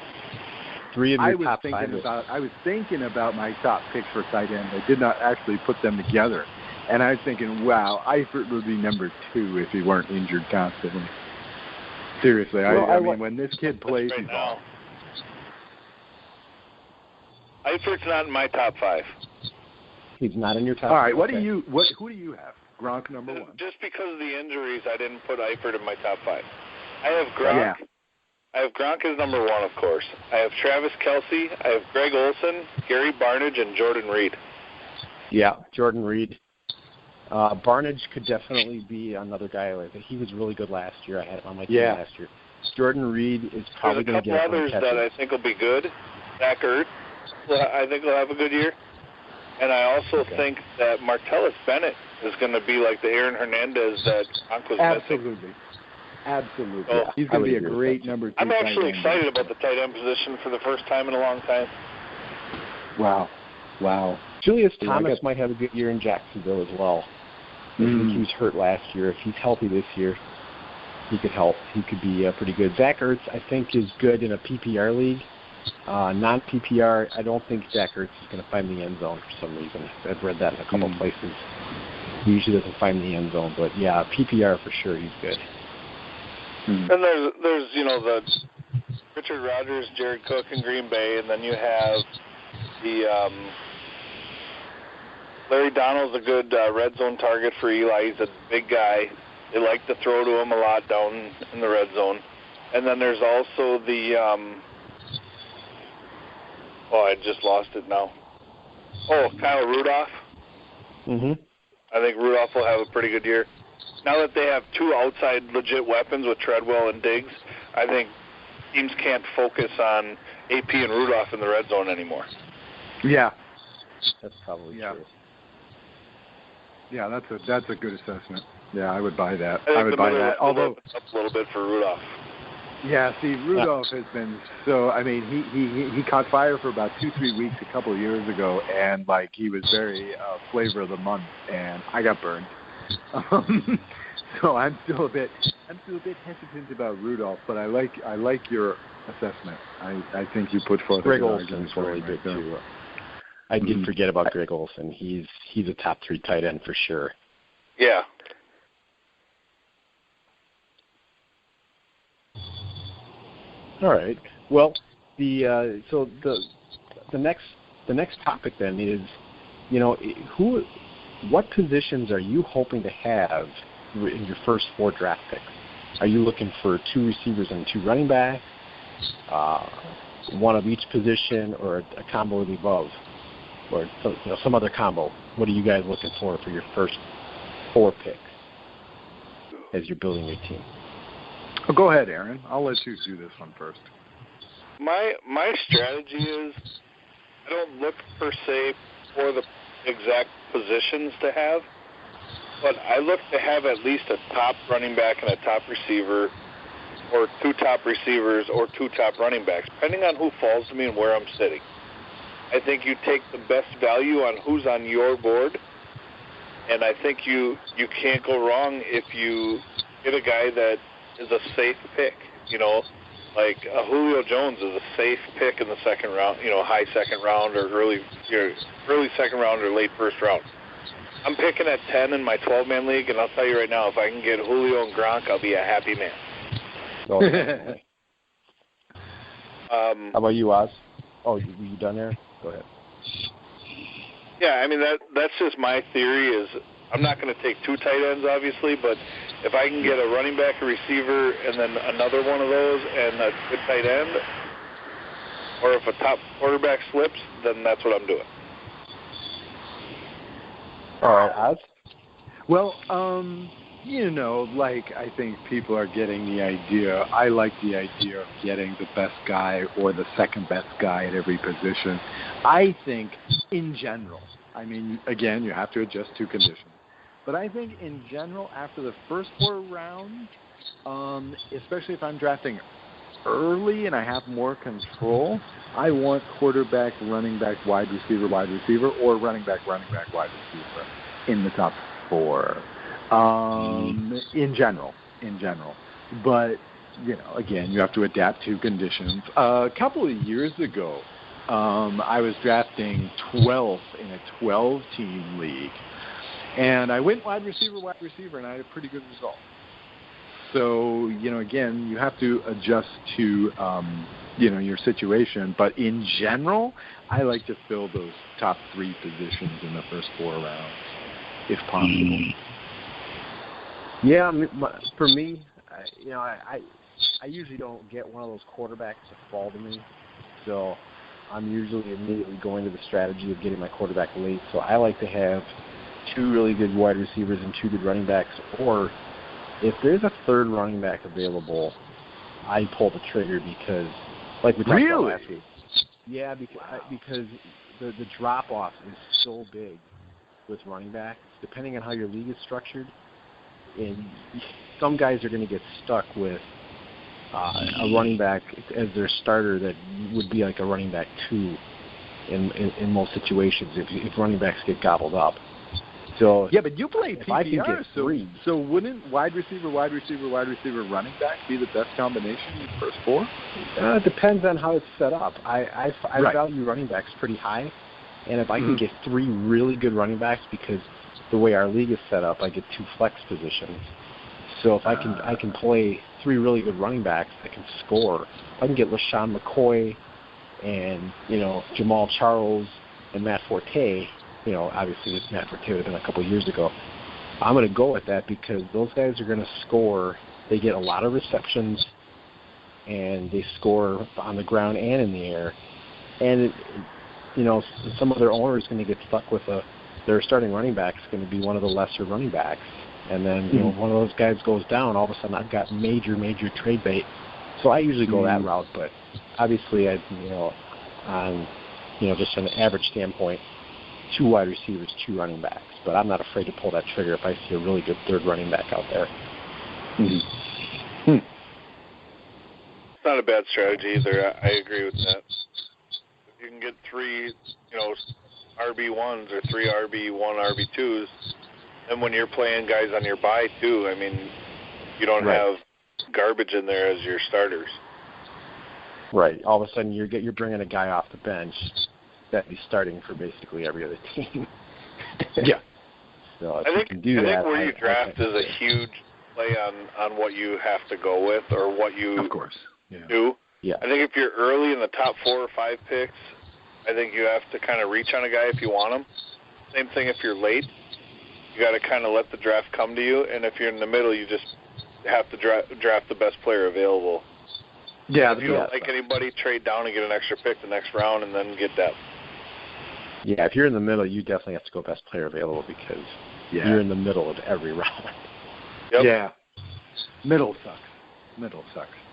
3 of your top 5. I was thinking about my top picks for tight end. I did not actually put them together. And I was thinking, wow, Eifert would be number 2 if he weren't injured constantly. Seriously, I mean, when this kid plays, he's off. Eifert's not in my top 5. He's not in your top 5. All right, who do you have? Gronk number 1. Just because of the injuries, I didn't put Eifert in my top 5. I have Gronk. Yeah. I have Gronk as number 1, of course. I have Travis Kelce. I have Greg Olsen, Gary Barnidge, and Jordan Reed. Yeah, Jordan Reed. Barnage could definitely be another guy. He was really good last year. I had him on my team last year. Jordan Reed is probably going to get a couple others that I think will be good. Zach Ertz, I think will have a good year. And I also think that Martellus Bennett is going to be like the Aaron Hernandez that Gronk was missing. Absolutely. So, he's going to be a great number 2. I'm actually excited about the tight end position for the first time in a long time. Wow. Julius Thomas might have a good year in Jacksonville as well. I think he was hurt last year. If he's healthy this year, he could help. He could be pretty good. Zach Ertz, I think, is good in a PPR league. Non-PPR, I don't think Zach Ertz is going to find the end zone for some reason. I've read that in a couple places. He usually doesn't find the end zone, but yeah, PPR for sure, he's good. And there's the Richard Rodgers, Jared Cook in Green Bay, and then you have the Larry Donald's a good red zone target for Eli. He's a big guy. They like to throw to him a lot down in the red zone. And then there's also the I just lost it now. Kyle Rudolph. I think Rudolph will have a pretty good year. Now that they have 2 outside legit weapons with Treadwell and Diggs, I think teams can't focus on AP and Rudolph in the red zone anymore. Yeah. That's probably true. Yeah, that's a good assessment. Yeah, I would buy that. I would buy that. Although up a little bit for Rudolph. Yeah, see, Rudolph has been so. I mean, he caught fire for about 2-3 weeks a couple of years ago, and he was very flavor of the month, and I got burned. So I'm still a bit hesitant about Rudolph, but I like your assessment. I think you put forth Greg Olson's really good too. I did forget about Greg Olson. He's a top 3 tight end for sure. Yeah. All right. Well, the next topic then is, what positions are you hoping to have in your first 4 draft picks? Are you looking for 2 receivers and 2 running backs, one of each position, or a combo of the above, or some other combo? What are you guys looking for your first 4 picks as you're building your team? Oh, go ahead, Aaron. I'll let you do this one first. My strategy is I don't look per se for the exact positions to have, but I look to have at least a top running back and a top receiver, or 2 top receivers or 2 top running backs, depending on who falls to me and where I'm sitting. I think you take the best value on who's on your board, and I think you can't go wrong if you get a guy that is a safe pick. Like Julio Jones is a safe pick in the second round, high second round or early second round or late first round. I'm picking at 10 in my 12-man league, and I'll tell you right now, if I can get Julio and Gronk, I'll be a happy man. How about you, Oz? Oh, were you done there? Go ahead. Yeah, I mean, that's just my theory is I'm not going to take 2 tight ends, obviously, but if I can get a running back, a receiver, and then another one of those and a good tight end, or if a top quarterback slips, then that's what I'm doing. All right, Oz? Well, I think people are getting the idea. I like the idea of getting the best guy or the second best guy at every position. I think in general, I mean, again, you have to adjust to conditions. But I think in general, after the first 4 rounds, especially if I'm drafting early and I have more control, I want quarterback, running back, wide receiver, or running back, wide receiver in the top 4. In general. But, again, you have to adapt to conditions. A couple of years ago, I was drafting 12th in a 12-team league. And I went wide receiver, and I had a pretty good result. So, again, you have to adjust to, your situation. But in general, I like to fill those top 3 positions in the first 4 rounds, if possible. Yeah, for me, I usually don't get one of those quarterbacks that fall to me. So I'm usually immediately going to the strategy of getting my quarterback late. So I like to have 2 really good wide receivers and 2 good running backs, or if there's a third running back available, I pull the trigger because, like we talked about last week. Yeah, because the drop-off is so big with running backs, depending on how your league is structured. And some guys are going to get stuck with a running back as their starter that would be like a running back 2 in most situations if running backs get gobbled up. So yeah, but you play PPR, so wouldn't wide receiver, running back be the best combination in the first 4? It depends on how it's set up. I value running backs pretty high, and if I can get 3 really good running backs, because the way our league is set up, I get 2 flex positions. So if I can play 3 really good running backs that can score, I can get LaShawn McCoy and Jamal Charles and Matt Forte. Obviously this Matt Forte would have been a couple years ago. I'm going to go with that because those guys are going to score. They get a lot of receptions, and they score on the ground and in the air. And some of their owners are going to get stuck with their starting running back is going to be one of the lesser running backs. And then one of those guys goes down, all of a sudden I've got major trade bait. So I usually go that route, but obviously on just an average standpoint, 2 wide receivers, 2 running backs. But I'm not afraid to pull that trigger if I see a really good third running back out there. It's not a bad strategy either. I agree with that. If you can get 3, RB1s or 3 RB1, RB2s, and when you're playing guys on your bye too, I mean, you don't have garbage in there as your starters. Right. All of a sudden you're bringing a guy off the bench that he's starting for basically every other team. Yeah. So I think where you draft is a huge play on what you have to go with or what you do. Yeah. I think if you're early in the top 4 or 5 picks, I think you have to kind of reach on a guy if you want him. Same thing if you're late. You got to kind of let the draft come to you, and if you're in the middle, you just have to draft the best player available. Yeah. If you don't like anybody, trade down and get an extra pick the next round, and then get that. Yeah, if you're in the middle, you definitely have to go best player available because you're in the middle of every round. Yep. Yeah. Middle sucks.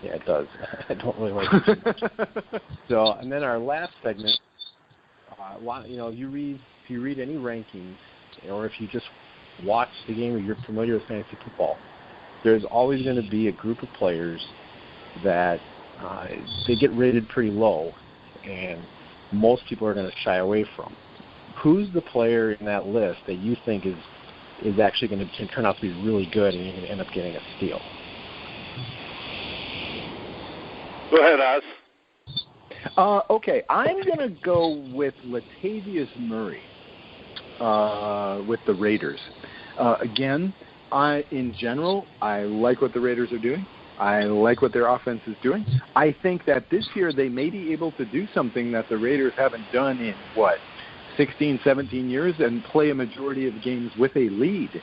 Yeah, it does. I don't really like it too much. So, and then our last segment, if you read any rankings, or if you just watch the game or you're familiar with fantasy football, there's always going to be a group of players that they get rated pretty low, and most people are going to shy away from. Who's the player in that list that you think is actually going to turn out to be really good and you're going to end up getting a steal? Go ahead, Oz. Okay, I'm going to go with Latavius Murray with the Raiders. Again, in general, I like what the Raiders are doing. I like what their offense is doing. I think that this year they may be able to do something that the Raiders haven't done in, 16, 17 years, and play a majority of games with a lead.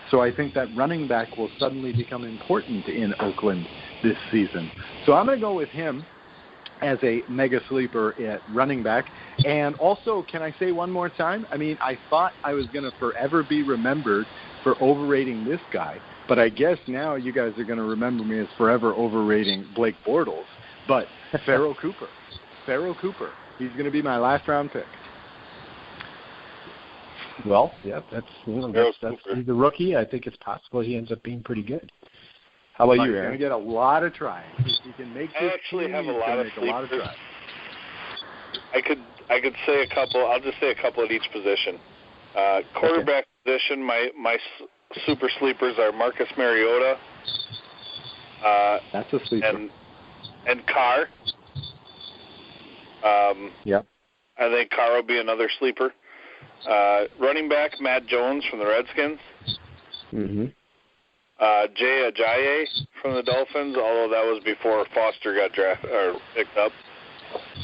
So I think that running back will suddenly become important in Oakland this season. So I'm going to go with him as a mega sleeper at running back. And also, can I say one more time? I mean, I thought I was going to forever be remembered for overrating this guy, but I guess now you guys are going to remember me as forever overrating Blake Bortles. But Pharoh Cooper, he's going to be my last round pick. Well, yeah, that's he's a rookie. I think it's possible he ends up being pretty good. How about you, Aaron? He's going to get a lot of trying. He can make this I actually team, have a lot of tries. I could say a couple. I'll just say a couple at each position. Quarterback position, my super sleepers are Marcus Mariota. That's a sleeper. And Carr. Yep. I think Carr will be another sleeper. Running back Matt Jones from the Redskins. Mm-hmm. Jay Ajayi from the Dolphins, although that was before Foster got drafted or picked up.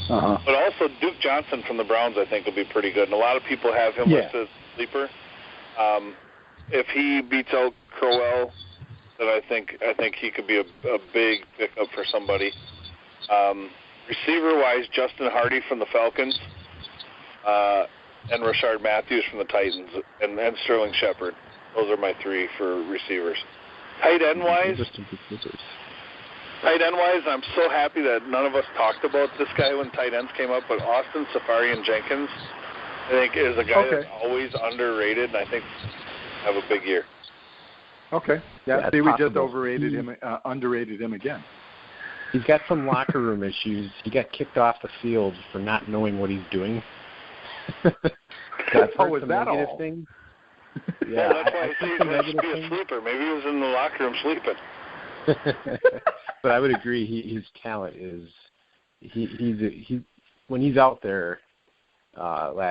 Uh-huh. But also Duke Johnson from the Browns, I think, will be pretty good. And a lot of people have him listed as a sleeper. If he beats out Crowell, then I think he could be a big pickup for somebody. Receiver-wise, Justin Hardy from the Falcons. and Rashard Matthews from the Titans, and Sterling Shepard. Those are my three for receivers. Tight end wise, I'm so happy that none of us talked about this guy when tight ends came up, but Austin Safarian-Jenkins, I think, is a guy that's always underrated, and I think have a big year. Okay. Yeah, see, we just underrated him again. He's got some locker room issues. He got kicked off the field for not knowing what he's doing. Was that all? Things. Yeah, well, that's why I say he must be a sleeper. Maybe he was in the locker room sleeping. But I would agree, his talent is he when he's out there.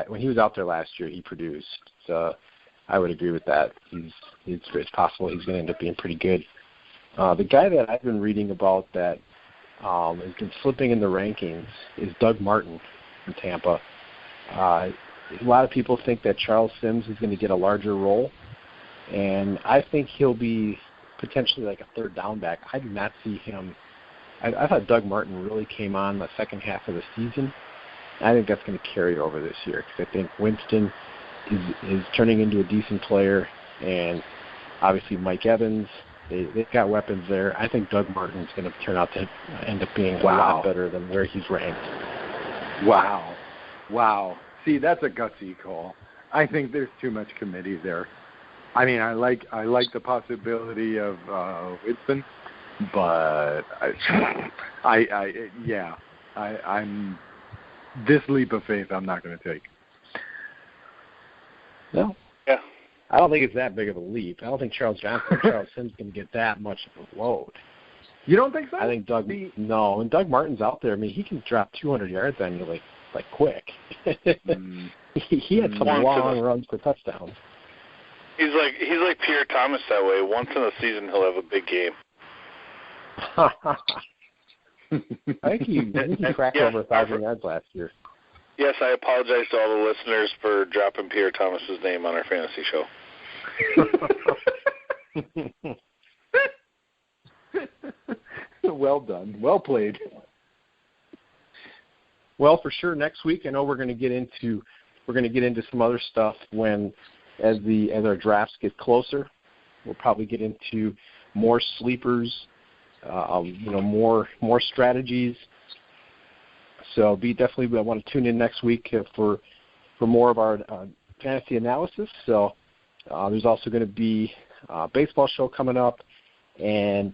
When he was out there last year, he produced. So I would agree with that. It's possible he's going to end up being pretty good. The guy that I've been reading about that has been slipping in the rankings is Doug Martin from Tampa. A lot of people think that Charles Sims is going to get a larger role, and I think he'll be potentially like a third down back. I do not see him. I thought Doug Martin really came on the second half of the season. I think that's going to carry over this year because I think Winston is turning into a decent player, and obviously Mike Evans, they've got weapons there. I think Doug Martin's going to turn out to end up being a lot better than where he's ranked. Wow. See, that's a gutsy call. I think there's too much committee there. I mean, I like the possibility of Winston, but I'm this leap of faith I'm not going to take. No. Yeah. I don't think it's that big of a leap. I don't think Charles Sims can get that much of a load. You don't think so? I think no. When Doug Martin's out there, I mean, he can drop 200 yards on you like quick. He had some long runs for touchdowns. He's like Pierre Thomas that way. Once in a season, he'll have a big game. I think he cracked over 1,000 yards last year. Yes, I apologize to all the listeners for dropping Pierre Thomas's name on our fantasy show. Well done. Well played. Well, for sure, next week I know we're going to get into some other stuff as our drafts get closer. We'll probably get into more sleepers, more strategies. So I want to tune in next week for more of our fantasy analysis. So there's also going to be a baseball show coming up, and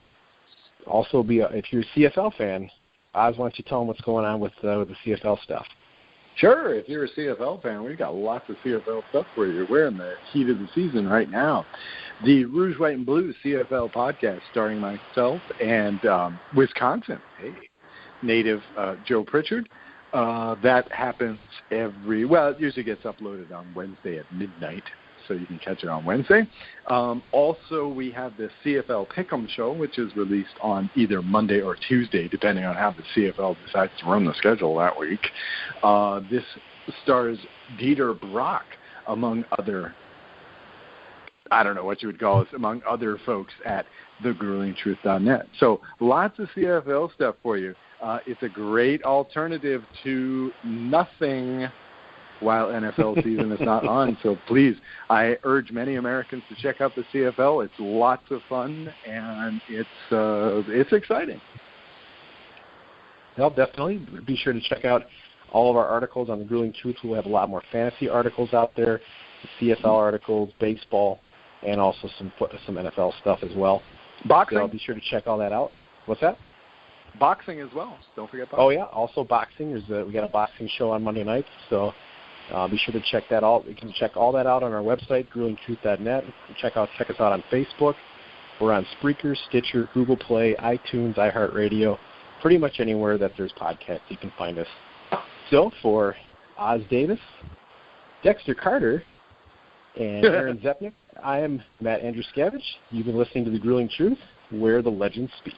also if you're a CFL fan, Oz, why don't you tell them what's going on with the CFL stuff? Sure. If you're a CFL fan, we've got lots of CFL stuff for you. We're in the heat of the season right now. The Rouge, White, and Blue CFL podcast starring myself and Wisconsin native Joe Pritchard. That happens it usually gets uploaded on Wednesday at midnight, so you can catch it on Wednesday. Also, we have the CFL Pick'em show, which is released on either Monday or Tuesday, depending on how the CFL decides to run the schedule that week. This stars Dieter Brock, among other, I don't know what you would call us, among other folks at thegruelingtruth.net. So lots of CFL stuff for you. It's a great alternative to nothing while NFL season is not on. So please, I urge many Americans to check out the CFL. It's lots of fun, and it's exciting. Well, definitely. Be sure to check out all of our articles on the Grueling Truth. We'll have a lot more fantasy articles out there, CFL articles, baseball, and also some NFL stuff as well. Boxing. So be sure to check all that out. What's that? Boxing as well. Don't forget boxing. Oh, yeah. Also boxing. We got a boxing show on Monday nights, so be sure to check that out. You can check all that out on our website, gruelingtruth.net. Check us out on Facebook. We're on Spreaker, Stitcher, Google Play, iTunes, iHeartRadio, pretty much anywhere that there's podcasts, you can find us. So for Oz Davis, Dexter Carter, and Aaron Zepnick, I am Matt Andruscavage. You've been listening to The Grueling Truth, where the legends speak.